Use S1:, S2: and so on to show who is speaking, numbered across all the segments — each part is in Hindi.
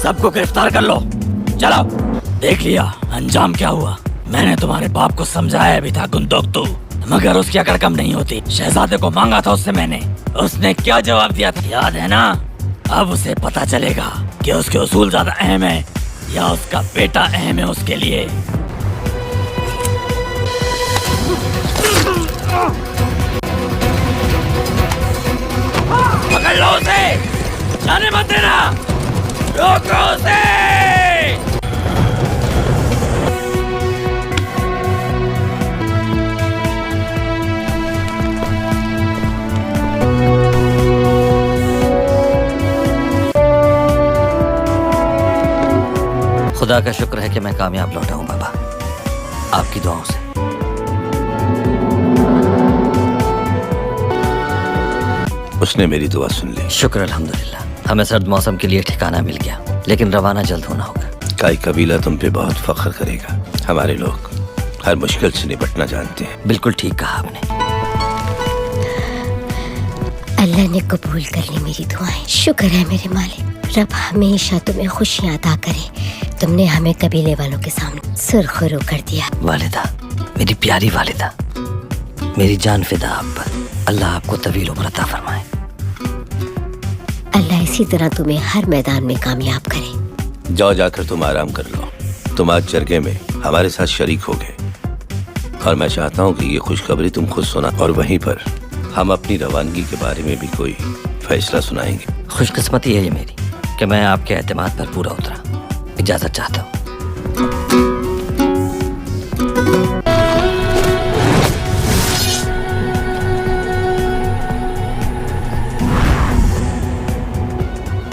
S1: सबको गिरफ्तार कर लो। चलो। देख लिया अंजाम क्या हुआ। मैंने तुम्हारे बाप को समझाया भी था गुंदोक्तू, मगर उसकी अकड़ कम नहीं होती। शहजादे को मांगा था उससे मैंने, उसने क्या जवाब दिया था याद है ना? अब उसे पता चलेगा कि उसके उसूल ज्यादा अहम है या उसका बेटा अहम है उसके लिए। पकड़ लो उसे, जाने मत देना, रोको उसे।
S2: खुदा का शुक्र है कि मैं कामयाब लौटा हूँ बाबा, आपकी दुआओं से।
S3: उसने मेरी दुआ सुन ली।
S2: शुक्र अल्हम्दुलिल्लाह। हमें सर्द मौसम के लिए ठिकाना मिल गया, लेकिन रवाना जल्द होना होगा।
S3: काई कबीला तुम पे बहुत फख्र करेगा। हमारे लोग हर मुश्किल से निपटना जानते हैं।
S2: बिल्कुल ठीक कहा आपने।
S4: अल्लाह ने कबूल कर ली मेरी दुआएं। शुक्र है मेरे मालिक, रब हमेशा तुम्हें खुशियाँ अता करे। तुमने हमें कबीले वालों के सामने सुरखरू कर दिया।
S2: वालिदा, मेरी प्यारी वालिदा, मेरी जान फिदा आप पर। अल्लाह आपको तवील उम्र अता फरमाए।
S4: अल्लाह इसी तरह तुम्हें हर मैदान में कामयाब करे।
S3: जाओ, जाकर तुम आराम कर लो। तुम आज जरगे में हमारे साथ शरीक हो गए और मैं चाहता हूँ कि ये खुशखबरी तुम खुद सुना और वहीं पर हम अपनी रवानगी के बारे में भी कोई फैसला सुनाएंगे।
S2: खुशकिस्मती है ये मेरी कि मैं आपके एतमाद पर पूरा उतरा। इजाजत चाहता हूँ।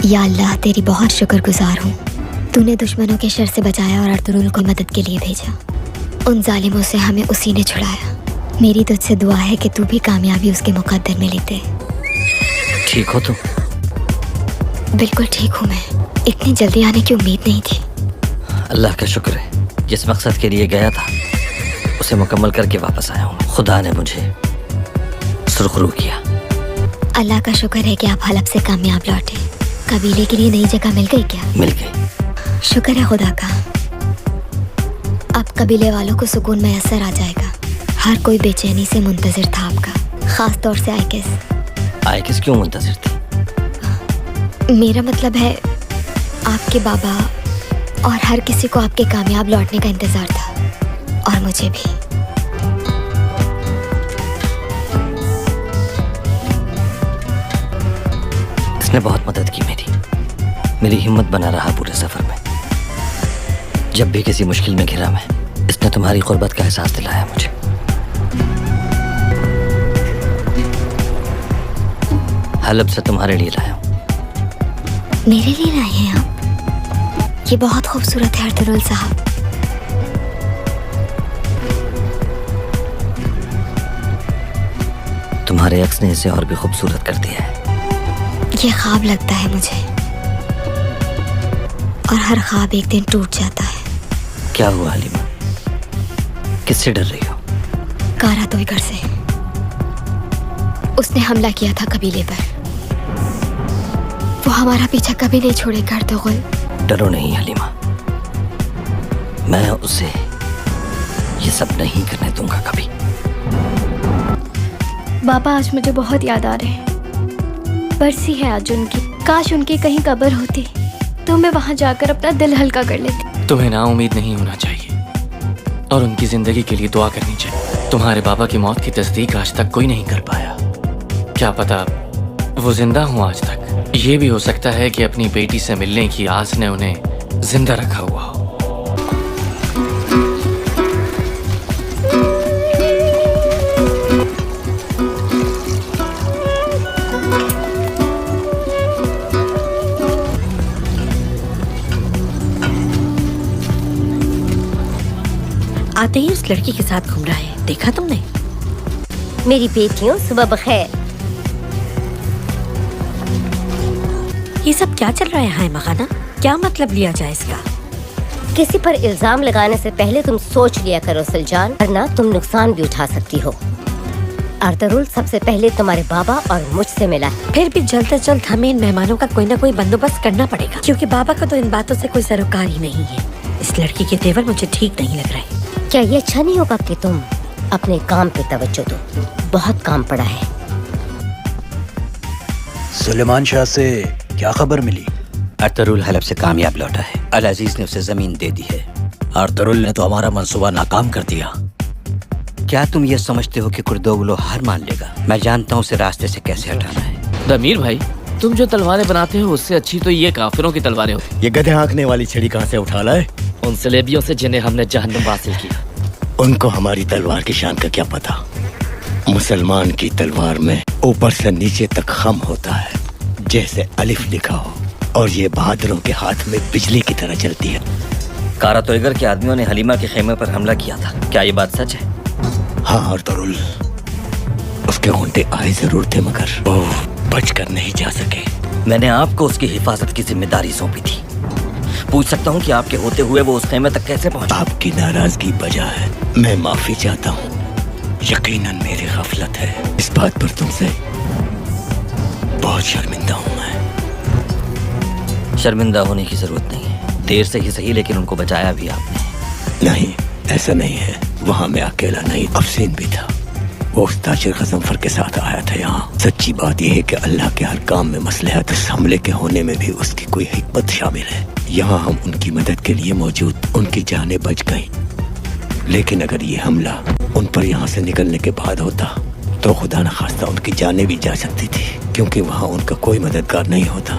S4: या अल्लाह, तेरी बहुत शुक्रगुजार हूँ। तूने दुश्मनों के शर से बचाया और अर्तुगरुल को मदद के लिए भेजा। उन जालिमों से हमें उसी ने छुड़ाया। मेरी तुझसे दुआ है कि तू भी कामयाबी उसके मुकद्दर में लिख दे।
S2: ठीक हो तुम?
S4: बिल्कुल ठीक हूँ मैं। इतनी जल्दी आने की उम्मीद नहीं थी।
S2: अल्लाह का शुक्र है, जिस मकसद के लिए गया था उसे मुकम्मल करके वापस आया हूँ। खुदा ने मुझे सुरखरू किया।
S4: अल्लाह का शुक्र है कि आप हलब से कामयाब लौटे। कबीले के लिए नई जगह मिल गई क्या?
S2: मिल गई।
S4: शुक्र है खुदा का। अब कबीले वालों को सुकून मैसर आ जाएगा। हर कोई बेचैनी से मुंतजिर था आपका, खास तौर से आयकिस।
S2: आयकिस क्यों मुंतजिर थी?
S4: मेरा मतलब है आपके बाबा और हर किसी को आपके कामयाब लौटने का इंतजार था, और मुझे भी।
S2: इसने बहुत मदद की मेरी हिम्मत बना रहा पूरे सफर में। जब भी किसी मुश्किल में घिरा मैं, इसने तुम्हारी कुर्बत का एहसास दिलाया मुझे। हलब से तुम्हारे लिए लाया हूँ।
S4: मेरे लिए लाए हैं आप? ये बहुत खूबसूरत है अर्तुगरुल साहब।
S2: तुम्हारे अक्स ने इसे और भी खूबसूरत कर दिया है।
S4: ये ख्वाब लगता है मुझे, और हर ख्वाब एक दिन टूट जाता है।
S2: क्या हुआ हलीमा? किससे डर रही हो?
S4: कारा तोयकर से। उसने हमला किया था कबीले पर। वो हमारा पीछा कभी नहीं छोड़ेगा अर्तुगरुल।
S2: डरो नहीं हलीमा, मैं उसे ये सब नहीं करने दूंगा कभी।
S5: बाबा, आज मुझे बहुत याद आ रहे हैं। बरसी है आज उनकी। काश उनकी कहीं कब्र होती तो मैं वहां जाकर अपना दिल हल्का कर लेती।
S6: तुम्हें नाउम्मीद नहीं होना चाहिए और उनकी जिंदगी के लिए दुआ करनी चाहिए। तुम्हारे बाबा की मौत की तस्दीक आज तक कोई नहीं कर पाया। क्या पता वो जिंदा हूँ आज तक। ये भी हो सकता है कि अपनी बेटी से मिलने की आस ने उन्हें जिंदा रखा हुआ हो।
S7: आते ही उस लड़की के साथ घूम रहा है, देखा तुमने?
S4: मेरी बेटियों, सुबह बखैर।
S7: ये सब क्या चल रहा है हाय मखाना? क्या मतलब लिया जाए इसका?
S4: किसी पर इल्जाम लगाने से पहले तुम सोच लिया करो सुलजान, वरना तुम नुकसान भी उठा सकती हो।
S7: अर्तुगरुल सबसे पहले तुम्हारे बाबा और मुझसे मिला। फिर भी जल्द से जल्द हमें इन मेहमानों का कोई ना कोई बंदोबस्त करना पड़ेगा, क्योंकि बाबा का तो इन बातों से कोई सरोकार ही नहीं है। इस लड़की के तेवर मुझे ठीक नहीं लग रहे। क्या ये अच्छा नहीं होगा कि तुम अपने काम पे तवज्जो दो? बहुत काम पड़ा है।
S8: सुलेमान शाह से क्या खबर मिली?
S9: अर्तुगरुल हलब से कामयाब लौटा है। अल अजीज ने उसे जमीन दे दी है।
S1: अर्तुगरुल ने तो हमारा मंसूबा नाकाम कर दिया।
S9: क्या तुम ये समझते हो कि कुर्दोगलो हार मान लेगा? मैं जानता हूँ उसे रास्ते से कैसे हटाना है।
S6: दमीर भाई, तुम जो तलवारें बनाते हो उससे अच्छी तो ये काफिरों की तलवारें हो।
S10: ये गधे हाँकने वाली छड़ी कहाँ से उठा लाए?
S6: उन सलेबियों से जिन्हें हमने जहन्नुम हासिल किया।
S10: उनको हमारी तलवार की शान का क्या पता? मुसलमान की तलवार में ऊपर से नीचे तक खम होता है, जैसे अलिफ लिखा हो, और ये बहादुरों के हाथ में बिजली की तरह चलती है।
S2: कारा तोयगर के आदमियों ने हलीमा के खेमे पर हमला किया था, क्या ये बात सच है?
S10: हाँ अर्तुगरुल, उसके खूंटे आए जरूर थे, मगर वो बचकर नहीं जा सके।
S2: मैंने आपको उसकी हिफाजत की जिम्मेदारी सौंपी थी। पूछ सकता हूँ कि आपके होते हुए वो उस खेमे तक कैसे पहुंचा?
S10: आपकी नाराजगी बजा है, मैं माफी चाहता हूँ। यकीनन मेरी गफलत है, इस बात पर तुमसे बहुत शर्मिंदा हूँ मैं।
S2: शर्मिंदा होने की जरूरत नहीं है, देर से ही सही, लेकिन उनको बचाया भी आपने।
S10: नहीं, ऐसा नहीं है। वहाँ मैं अकेला नहीं, अफसीन भी था। वो उस ताजिर गजनफर के साथ आया था यहाँ। सच्ची बात यह है कि अल्लाह के हर काम में मसलहत, इस हमले के होने में भी उसकी कोई हिकमत शामिल है। यहाँ हम उनकी मदद के लिए मौजूद, उनकी जानें बच गई। लेकिन अगर ये हमला उन पर यहाँ से निकलने के बाद होता तो खुदा न खास्ता उनकी जानें भी जा सकती थी, क्योंकि वहाँ उनका कोई मददगार नहीं होता।